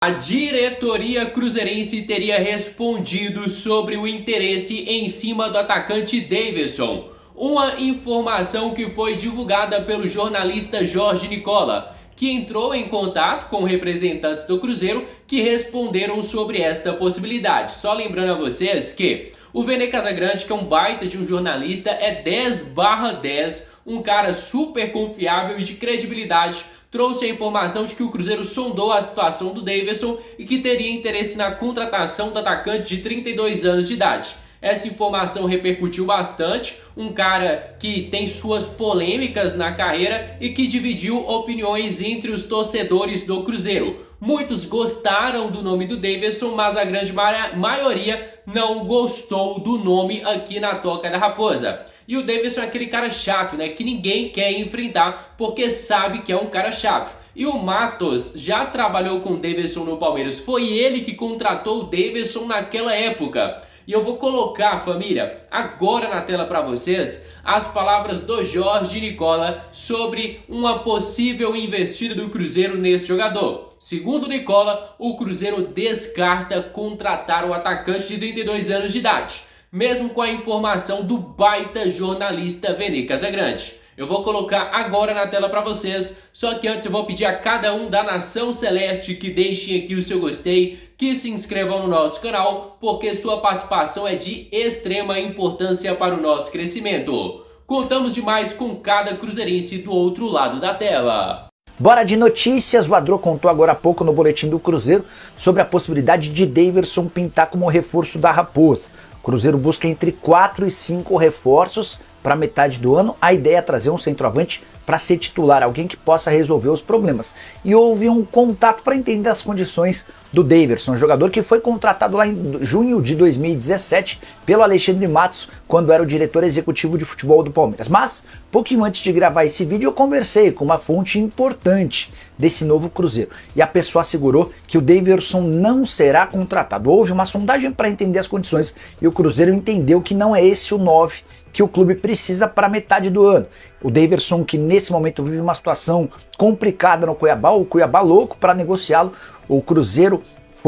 A diretoria cruzeirense teria respondido sobre o interesse em cima do atacante Daverson, uma informação que foi divulgada pelo jornalista Jorge Nicola, que entrou em contato com representantes do Cruzeiro que responderam sobre esta possibilidade. Só lembrando a vocês que o Vene Casagrande, que é um baita de um jornalista, é 10/10, um cara super confiável e de credibilidade, trouxe a informação de que o Cruzeiro sondou a situação do Daverson e que teria interesse na contratação do atacante de 32 anos de idade. Essa informação repercutiu bastante, um cara que tem suas polêmicas na carreira e que dividiu opiniões entre os torcedores do Cruzeiro. Muitos gostaram do nome do Daverson, mas a grande maioria não gostou do nome aqui na Toca da Raposa. E o Daverson é aquele cara chato, né? Que ninguém quer enfrentar porque sabe que é um cara chato. E o Matos já trabalhou com o Daverson no Palmeiras. Foi ele que contratou o Daverson naquela época. E eu vou colocar, família, agora na tela para vocês as palavras do Jorge Nicola sobre uma possível investida do Cruzeiro nesse jogador. Segundo Nicola, o Cruzeiro descarta contratar o atacante de 32 anos de idade, mesmo com a informação do baita jornalista Vene Casagrande. Eu vou colocar agora na tela para vocês, só que antes eu vou pedir a cada um da Nação Celeste que deixem aqui o seu gostei, que se inscrevam no nosso canal, porque sua participação é de extrema importância para o nosso crescimento. Contamos demais com cada cruzeirense do outro lado da tela. Bora de notícias. O Adro contou agora há pouco no boletim do Cruzeiro sobre a possibilidade de Daverson pintar como reforço da Raposa. O Cruzeiro busca entre 4 e 5 reforços para metade do ano. A ideia é trazer um centroavante para ser titular, alguém que possa resolver os problemas. E houve um contato para entender as condições do Daverson, jogador que foi contratado lá em junho de 2017 pelo Alexandre Matos, quando era o diretor executivo de futebol do Palmeiras. Mas, pouquinho antes de gravar esse vídeo, eu conversei com uma fonte importante desse novo Cruzeiro. E a pessoa assegurou que o Daverson não será contratado. Houve uma sondagem para entender as condições e o Cruzeiro entendeu que não é esse o 9 que o clube precisa para metade do ano. O Daverson, que nesse momento vive uma situação complicada no Cuiabá, o Cuiabá louco para negociá-lo, o Cruzeiro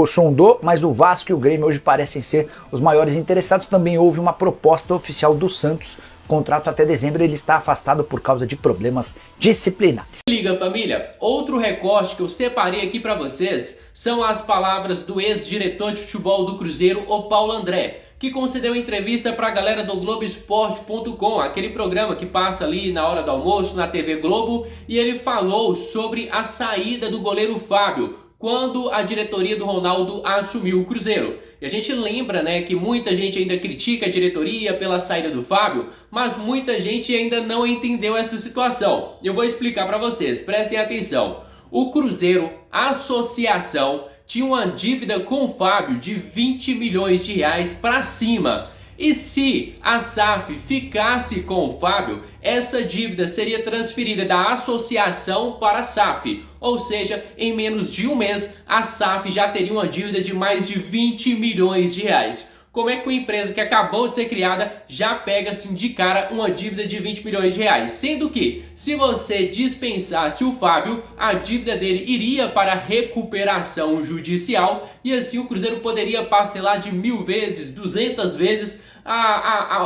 sondou, mas o Vasco e o Grêmio hoje parecem ser os maiores interessados. Também houve uma proposta oficial do Santos, contrato até dezembro, ele está afastado por causa de problemas disciplinares. Liga, família, outro recorte que eu separei aqui para vocês são as palavras do ex-diretor de futebol do Cruzeiro, o Paulo André, que concedeu entrevista para a galera do Globoesporte.com, aquele programa que passa ali na hora do almoço na TV Globo, e ele falou sobre a saída do goleiro Fábio, quando a diretoria do Ronaldo assumiu o Cruzeiro. E a gente lembra, né, que muita gente ainda critica a diretoria pela saída do Fábio, mas muita gente ainda não entendeu essa situação. Eu vou explicar para vocês, prestem atenção. O Cruzeiro, a associação, tinha uma dívida com o Fábio de 20 milhões de reais para cima. E se a SAF ficasse com o Fábio, essa dívida seria transferida da associação para a SAF. Ou seja, em menos de um mês, a SAF já teria uma dívida de mais de 20 milhões de reais. Como é que uma empresa que acabou de ser criada já pega assim de cara uma dívida de 20 milhões de reais? Sendo que, se você dispensasse o Fábio, a dívida dele iria para recuperação judicial e assim o Cruzeiro poderia parcelar de 1000 vezes, 200 vezes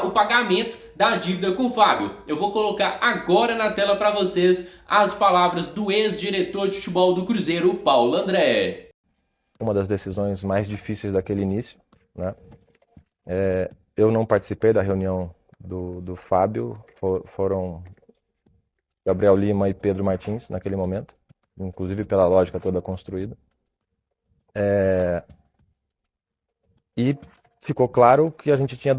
o pagamento da dívida com o Fábio. Eu vou colocar agora na tela para vocês as palavras do ex-diretor de futebol do Cruzeiro, Paulo André. Uma das decisões mais difíceis daquele início, né? Eu não participei da reunião do Fábio, foram Gabriel Lima e Pedro Martins naquele momento, inclusive pela lógica toda construída. E ficou claro que a gente tinha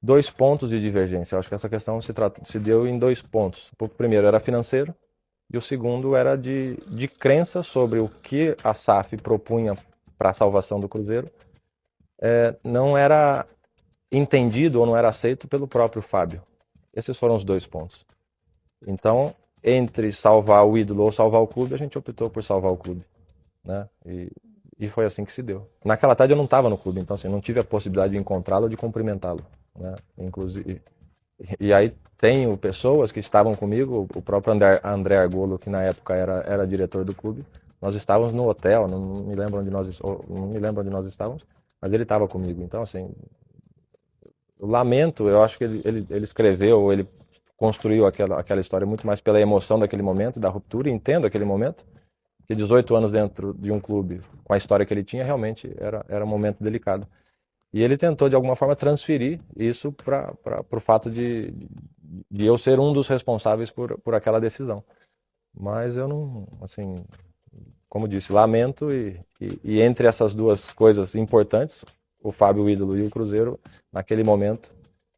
2 pontos de divergência. Eu acho que essa questão se deu em 2 pontos. O primeiro era financeiro e o segundo era de crença sobre o que a SAF propunha para a salvação do Cruzeiro. Não era entendido ou não era aceito pelo próprio Fábio. Esses foram os 2 pontos. Então, entre salvar o ídolo ou salvar o clube, a gente optou por salvar o clube, né? E foi assim que se deu. Naquela tarde eu não estava no clube, então assim, não tive a possibilidade de encontrá-lo ou de cumprimentá-lo, né? Inclusive, e aí tenho pessoas que estavam comigo, o próprio André Argolo, que na época era diretor do clube, Nós estávamos no hotel, não me lembro onde nós estávamos, mas ele estava comigo. Então, assim, o lamento, eu acho que ele escreveu, ele construiu aquela história muito mais pela emoção daquele momento, da ruptura, e entendo aquele momento, que 18 anos dentro de um clube, com a história que ele tinha, realmente era um momento delicado. E ele tentou, de alguma forma, transferir isso para o fato de eu ser um dos responsáveis por aquela decisão. Mas eu não, assim, como disse, lamento e entre essas duas coisas importantes, o Fábio, o ídolo, e o Cruzeiro, naquele momento,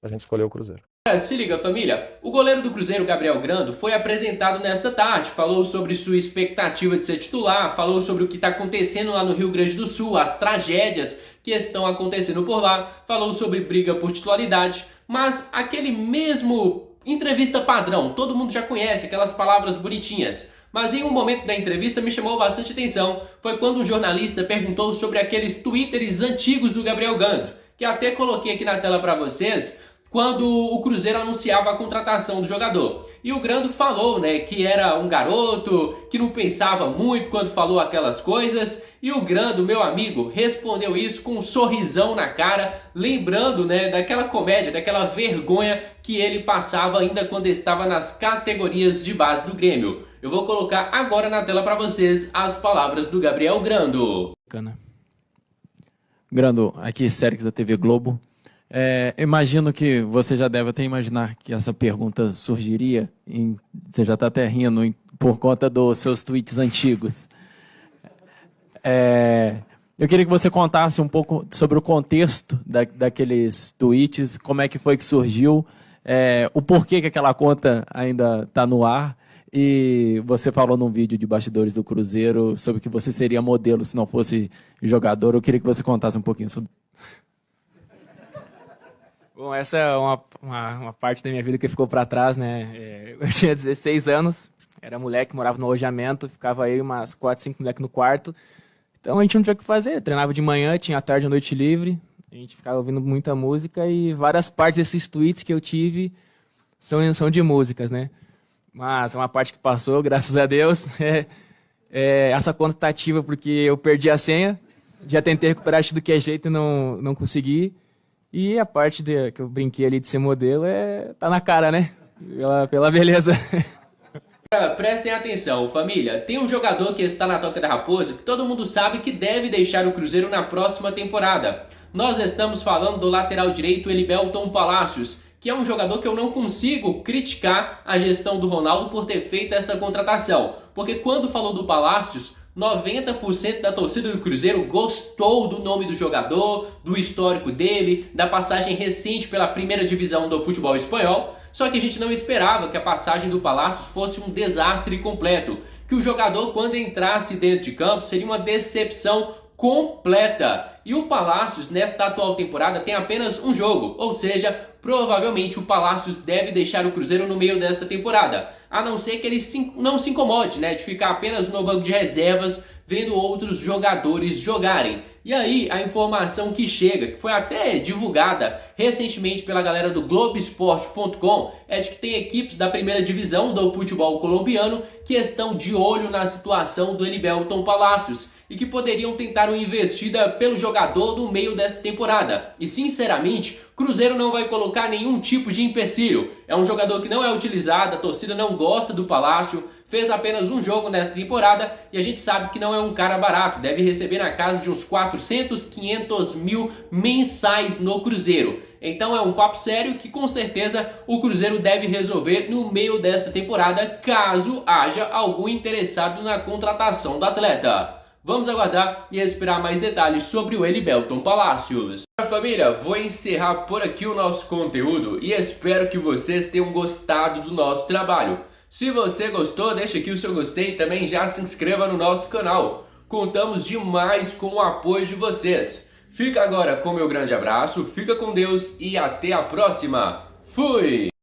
a gente escolheu o Cruzeiro. Se liga, família, o goleiro do Cruzeiro, Gabriel Grando, foi apresentado nesta tarde, falou sobre sua expectativa de ser titular, falou sobre o que está acontecendo lá no Rio Grande do Sul, as tragédias que estão acontecendo por lá, falou sobre briga por titularidade, mas aquele mesmo entrevista padrão, todo mundo já conhece, aquelas palavras bonitinhas. Mas em um momento da entrevista me chamou bastante atenção, foi quando um jornalista perguntou sobre aqueles twitters antigos do Gabriel Grando, que até coloquei aqui na tela para vocês, quando o Cruzeiro anunciava a contratação do jogador. E o Grando falou, né, que era um garoto, que não pensava muito quando falou aquelas coisas. E o Grando, meu amigo, respondeu isso com um sorrisão na cara, lembrando, né, daquela comédia, daquela vergonha que ele passava ainda quando estava nas categorias de base do Grêmio. Eu vou colocar agora na tela para vocês as palavras do Gabriel Grando. Grando, aqui Sérgio da TV Globo. Imagino que você já deve até imaginar que essa pergunta surgiria, você já está até rindo por conta dos seus tweets antigos. Eu queria que você contasse um pouco sobre o contexto daqueles tweets, como é que foi que surgiu, o porquê que aquela conta ainda está no ar, e você falou num vídeo de bastidores do Cruzeiro sobre que você seria modelo se não fosse jogador. Eu queria que você contasse um pouquinho sobre. Bom, essa é uma parte da minha vida que ficou para trás, né? Eu tinha 16 anos, era moleque, morava no alojamento, ficava aí umas 4, 5 moleques no quarto. Então a gente não tinha o que fazer, treinava de manhã, tinha a tarde e a noite livre, a gente ficava ouvindo muita música e várias partes desses tweets que eu tive são de músicas, né? Mas uma parte que passou, graças a Deus, essa conta tá ativa porque eu perdi a senha, já tentei recuperar de tudo que é jeito e não consegui. E a parte que eu brinquei ali de ser modelo tá na cara, né? Pela beleza. Prestem atenção, família. Tem um jogador que está na Toca da Raposa que todo mundo sabe que deve deixar o Cruzeiro na próxima temporada. Nós estamos falando do lateral direito Elivelton Palacios, que é um jogador que eu não consigo criticar a gestão do Ronaldo por ter feito esta contratação. Porque quando falou do Palacios, 90% da torcida do Cruzeiro gostou do nome do jogador, do histórico dele, da passagem recente pela primeira divisão do futebol espanhol. Só que a gente não esperava que a passagem do Palacios fosse um desastre completo, que o jogador, quando entrasse dentro de campo, seria uma decepção completa. E o Palacios, nesta atual temporada, tem apenas um jogo, ou seja, provavelmente o Palacios deve deixar o Cruzeiro no meio desta temporada, a não ser que ele não se incomode, né, de ficar apenas no banco de reservas, vendo outros jogadores jogarem. E aí, a informação que chega, que foi até divulgada recentemente pela galera do Globoesporte.com, é de que tem equipes da primeira divisão do futebol colombiano que estão de olho na situação do Elivelton Palacios e que poderiam tentar uma investida pelo jogador no meio desta temporada. E sinceramente, Cruzeiro não vai colocar nenhum tipo de empecilho. É um jogador que não é utilizado, a torcida não gosta do Palácio, fez apenas um jogo nesta temporada e a gente sabe que não é um cara barato, deve receber na casa de uns 400, 500 mil mensais no Cruzeiro. Então é um papo sério que com certeza o Cruzeiro deve resolver no meio desta temporada, caso haja algum interessado na contratação do atleta. Vamos aguardar e esperar mais detalhes sobre o Elivelton Palacios. Família, vou encerrar por aqui o nosso conteúdo e espero que vocês tenham gostado do nosso trabalho. Se você gostou, deixa aqui o seu gostei e também já se inscreva no nosso canal. Contamos demais com o apoio de vocês. Fica agora com meu grande abraço, fica com Deus e até a próxima. Fui!